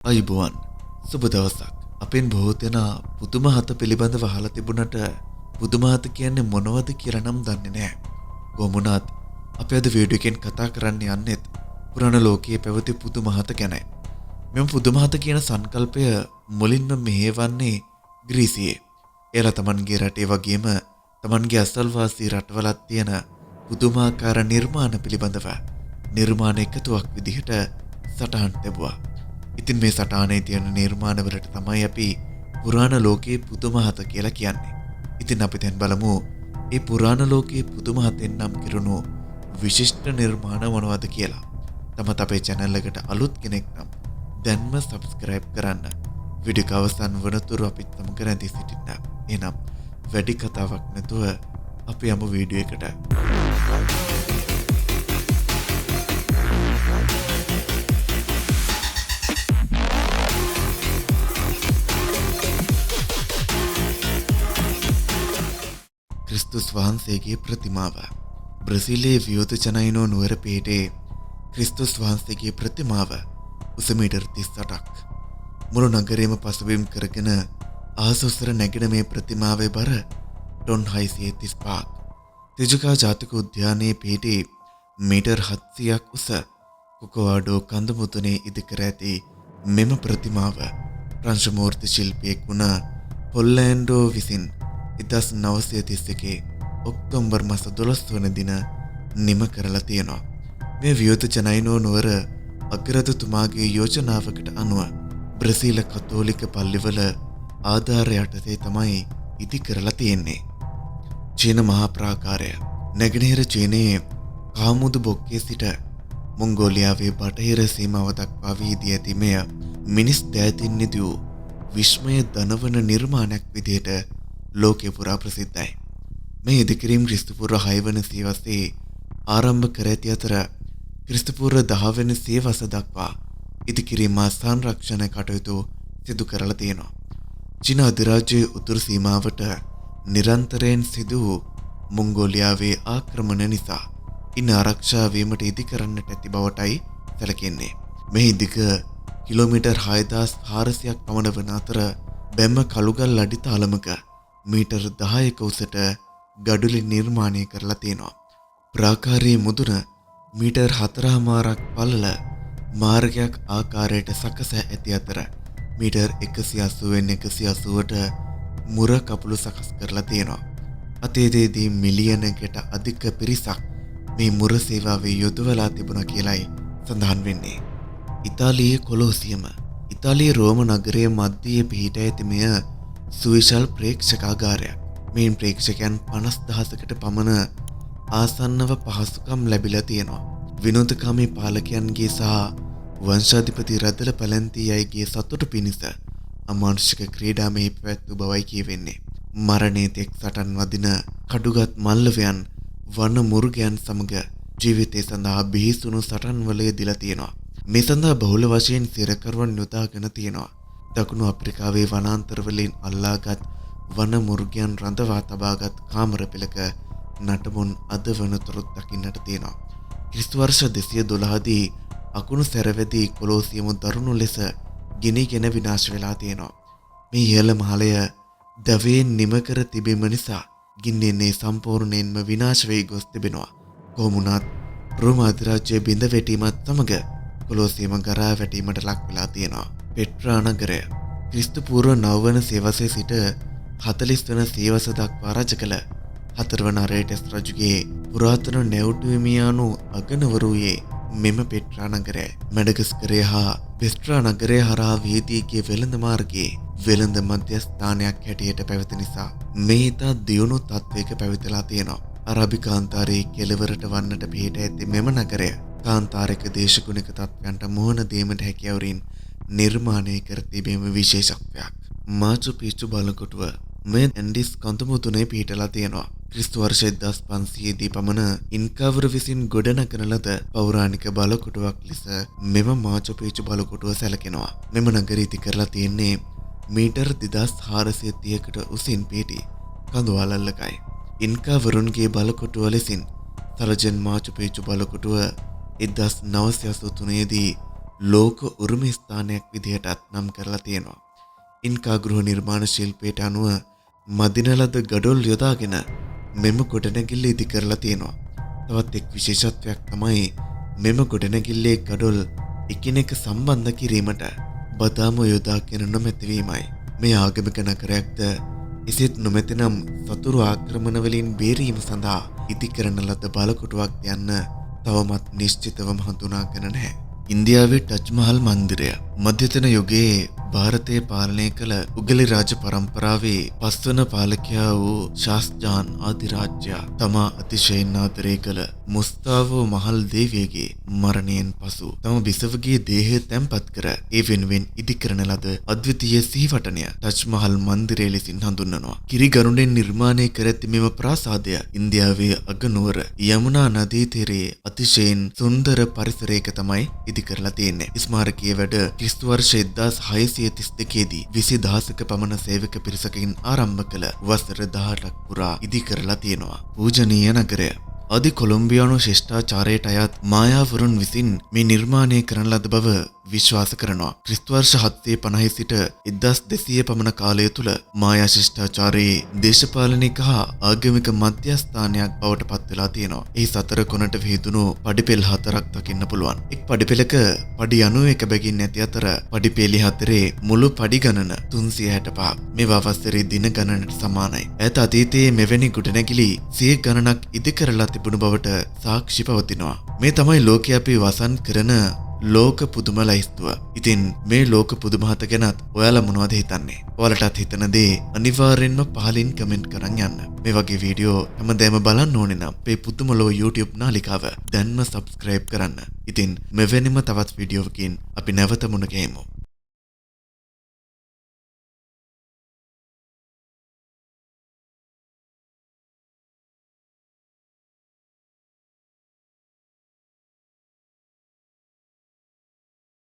අයිබෝවන් සුබ දවසක්. අපෙන් බොහෝ දෙනා පුදුමහත පිළිබඳව අහලා තිබුණට පුදුමහත කියන්නේ මොනවද කියලා නම් දන්නේ නැහැ. කොහොමුණත් අපි අද වීඩියෝ එකෙන් කතා කරන්න යන්නේත් පුරාණ ලෝකයේ පැවති පුදුමහත ගැනයි. මෙම පුදුමහත කියන සංකල්පය මුලින්ම මෙහෙවන්නේ ග්‍රීසියේ. එලා තමන්ගේ රටේ වගේම තමන්ගේ අසල්වාසී රටවලත් තියෙන පුදුමාකාර නිර්මාණ පිළිබඳව නිර්මාණ එකතුවක් විදිහට සටහන් ලැබුවා. ඉතින් මේ සටහනේ තියෙන නිර්මාණවලට තමයි අපි පුරාණ ලෝකයේ පුදුමහත කියලා කියන්නේ. ඉතින් අපි දැන් බලමු මේ පුරාණ ලෝකයේ පුදුමහතෙන් නම් කිරුණු විශිෂ්ට නිර්මාණ මොනවද කියලා. තමත් අපේ channel එකට අලුත් කෙනෙක් නම් දැන්ම subscribe කරන්න. වීඩියෝ අවසන් වනතුරු අපිත් සමග රැඳී සිටින්න. එහෙනම් වැඩි කතාවක් නැතුව අපි යමු වීඩියෝ එකට. ක්‍රිස්තුස් වහන්සේගේ ප්‍රතිමාව. බ්‍රසීලයේ වියෝත ජනයිනෝ නුවර පිහිටේ ක්‍රිස්තුස් වහන්සේගේ ප්‍රතිමාව උස මීටර් 38ක්. මුළු නගරයම පසුබිම් කරගෙන ආසොස්සර නැගෙන මේ ප්‍රතිමාවේ බර ටොන් 635ක්. තිජුකා ජාතික උද්‍යානයේ පිහිටි මීටර් 700ක් උස කුකවාඩෝ කඳ මුදුනේ ඉදිකර ඇති මෙම ප්‍රතිමාව ප්‍රංශමූර්ති ශිල්පියෙක් වුණ පොල්ලෑන්ඩෝ විසින් 1931 ඔක්තෝබර් මාස 12 වන දින නිම කරලා තියෙනවා. මේ වියෝත ජනයිනෝ නුවර අගරජතුමාගේ යෝජනාවකට අනුව බ්‍රසීල කතෝලික පල්ලිවල ආධාර යටතේ තමයි ඉදි කරලා තියෙන්නේ. චීන මහා ප්‍රාකාරය නැගෙනහිර චීනයේ කාමුදු බොක්කේ සිට මොංගෝලියාවේ බටහිර සීමාව දක්වා වීදී ඇති මෙය මිනිස් දෑතින් නිදූ විශ්මය දනවන නිර්මාණයක් විදිහට ලෝකේ පුරා ප්‍රසිද්ධයි. මේ ඉදිකිරීම ක්‍රිස්තුපූර්ව 6 වන සියවසේ ආරම්භ කර ඇති අතර ක්‍රිස්තුපූර්ව 10 වන සියවස දක්වා ඉදිකිරීම සංරක්ෂණ කටයුතු සිදු කරලා තියෙනවා. චීන අධිරාජ්‍යයේ උතුරු සීමාවට නිරන්තරයෙන් සිදු වූ මොංගෝලියාවේ ආක්‍රමණ නිසා ඉන් ආරක්ෂා වීමට ඉදි කරන්නට ඇති බවටයි සැලකෙන්නේ. මේ ඉදික කිලෝමීටර් 6400ක් පමණ වන අතර බැම්ම කළුගල් අඩි තාලමක මීටර් 10ක උසට ගඩොලි නිර්මාණය කරලා තියෙනවා. ප්‍රාකාරයේ මුදුන මීටර් 4.5ක් පළල මාර්ගයක් ආකාරයට සකසා ඇති අතර මීටර් 180න් 180ට මුර කපුළු සකස් කරලා තියෙනවා. අතීතයේදී මිලියනකට අධික පිරිසක් මේ මුර සේවාවේ යොදවලා තිබුණා කියලයි සඳහන් වෙන්නේ. ඉතාලියේ කොලෝසියම ඉතාලියේ රෝම නගරයේ මැදයේ පිහිට ඇති මෙය සුවිශාල ප්‍රේක්ෂකාගාරයක්. මේන් ප්‍රේක්ෂකයන් 50,000කට පමණ ආසන්නව පහසුකම් ලැබිලා තියෙනවා. විනෝදකාමී පාලකයන්ගේ සහ වංශාධිපති රදල පැලැන්ති අයගේ සතුට පිණිස අමානුෂික ක්‍රීඩා මෙහි පැවැත්වූ බවයි කියවෙන්නේ. මරණයේ තෙක් සටන් වදින කඩුගත් මල්ලවයන් වන මුර්ගයන් සමග ජීවිතය සඳහා බිහිසුණු සටන්වල යෙදලා තියෙනවා. මේ සඳහා බහුල වශයෙන් සිරකරුවන් යොදාගෙන තියෙනවා. දකුණු අප්‍රිකාවේ වනාන්තරවලින් අල්ලාගත් වන මුර්ගයන් රඳවා තබාගත් කාමර පෙළක නටමුන් අද වනතුරුත් දකින්නට තියෙනවා. ක්‍රිස්තු වර්ෂ 212 දී අකුණු සැරවැදී කොලෝසියම දරුණු ලෙස ගිනිගෙන විනාශ වෙලා තියෙනවා. මේ ඉහළ මහලය දවයෙන් නිම කර තිබීම නිසා ගින්නෙන්නේ සම්පූර්ණයෙන්ම විනාශ වෙයි ගොස් තිබෙනවා. කොහොමුණත් රෝම අධිරාජ්‍යයේ බිඳ වැටීමත් සමග කොලෝසියම ගරා වැටීමට ලක් වෙලා තියෙනවා. පෙට්‍රා නගරය ක්‍රිස්තු පූර්ව 9 වන සියවසේ සිට 40 වන සියවස දක්වා රජ කළ 4 වන අරේටස් රජුගේ පුරාතන නැවුටුමියානු අගනවරුයේ මෙම පෙට්‍රා නගරය. මැඩගස්කරය හා පෙස්ට්‍රා නගරය හරහා වීදියේ වෙළඳ මාර්ගයේ වෙළඳ මධ්‍යස්ථානයක් හැටියට පැවති නිසා මේ ඉතා දියුණු තත්වයක පැවතිලා තියෙනවා. අරබි කාන්තාරයේ කෙළවරට වන්නට පිහිට ඇති මෙම නගරය කාන්තාරික දේශගුණික තත්ත්වයන්ට මුහුණ දීමට හැකියවරින් නිර්මාණය කර තිබීම විශේෂත්වයක්. මාචු පිච්චු බලකොටුව මේ ඇන්ඩිස් කඳුමුදුනේ පිහිටලා තියෙනවා. ක්‍රිස්තු වර්ෂ 1500 දී පමණ ඉන්කාවරු විසින් ගොඩනගන ලද පෞරාණික බලකොටුවක් ලෙස මෙම මාචු පිච්චු බලකොටුව සැලකෙනවා. මෙම නගරය ඉදි කරලා තියෙන්නේ මීටර් 2430කට උසින් පිහිටි කඳු වළල්ලකයි. ඉන්කාවරුන්ගේ බලකොටුව ලෙසින් සලජන් මාචු පිච්චු බලකොටුව 1983 දී ලෝක උරුම ස්ථානයක් විදිහටත් නම් කරලා තියෙනවා. ඉන්කා ගෘහ නිර්මාණ ශිල්පයට අනුව මදින ලද ගඩොල් යොදාගෙන මෙම ගොඩනැගිල්ල ඉදි කරලා තියෙනවා. තවත් එක් විශේෂත්වයක් තමයි මෙම ගොඩනැගිල්ලේ ගඩොල් එකිනෙක සම්බන්ධ කිරීමට බදාම යොදාගෙන නොමැතිවීමයි. මේ ආගමික නගරයක්ද එසේත් නොමැතිනම් සතුරු ආක්‍රමණ වලින් බේරීම සඳහා ඉදි කරන ලද බලකොටුවක් යන්න තවමත් නිශ්චිතවම හඳුනාගෙන නැහැ. ඉන්දියාවේ ටජ් මහල් මන්දිරය මධ්‍යතන යුගයේ ಭಾರತයේ පාලනය කළ උගලි රාජ පරම්පරාවේ පස්වන පාලකයා වූ ශාස්ජාන් ආදිරාජ්‍යයා තමා අතිශයින් ආදරය කළ මුස්තාවෝ මහල් දේවියගේ මරණයෙන් පසු තම බිසවගේ දේහය තැන්පත් කර ඒ වෙනුවෙන් ඉදි කරන ලද අද්විතීය සිහිවටනය ටජ් මහල් මන්දිරය ලෙසින් හඳුන්වනවා. කිරිගරුඬෙන් නිර්මාණය කර ඇති මෙම ප්‍රාසාදය ඉන්දියාවේ අගනුවර යමුනා නදී තීරයේ අතිශයින් සුන්දර පරිසරයක තමයි ඉදි කරලා තියෙන්නේ. ස්මාරකයේ වැඩ ක්‍රිස්තු වර්ෂ 1632 දී 20000ක පමණ සේවක පිරිසකින් ආරම්භ කළ වසර 18ක් පුරා ඉදි කරලා තියෙනවා. පූජනීය නගරය අදි කොලොම්බියානු ශිෂ්ටාචාරයට අයත් මායාවරුන් විසින් මේ නිර්මාණය කරන ලද බව විශ්වාස කරනවා. ක්‍රිස්තු වර්ෂ 750 සිට 1200 පමණ කාලය තුල මායා ශිෂ්ටාචාරයේ දේශපාලනික හා ආගමික මධ්‍යස්ථානයක් බවට පත් වෙලා තියෙනවා. ඒ සතර කොනට විහිදුණු පඩිපෙළ 4ක් දකින්න පුළුවන්. එක් පඩිපෙළක පඩි 91 බැගින් ඇති අතර පඩිපෙළි 4 මුළු පඩි ගණන 365. මේවා වසරේ දින ගණනට සමානයි. ඈත අතීතයේ මෙවැනි ගොඩනැගිලි 100 ගණනක් ඉදි කරලා තිබුණු බවට සාක්ෂි පවතිනවා. මේ තමයි ලෝකයේ අපි වසන් කරන ලෝක පුදුම ලයිස්තුව. ඉතින් මේ ලෝක පුදුම හත ගැනත් ඔයාලා මොනවද හිතන්නේ? ඔයාලටත් හිතන දේ අනිවාර්යෙන්ම පහලින් කමෙන්ට් කරන් යන්න. මේ වගේ වීඩියෝ හැමදේම බලන්න ඕනේ නම් අපේ පුදුම ලෝ YouTube නාලිකාව දැන්ම subscribe කරන්න. ඉතින් මෙවැනිම තවත් වීඩියෝවකින් අපි නැවත මුණ ගැහෙමු.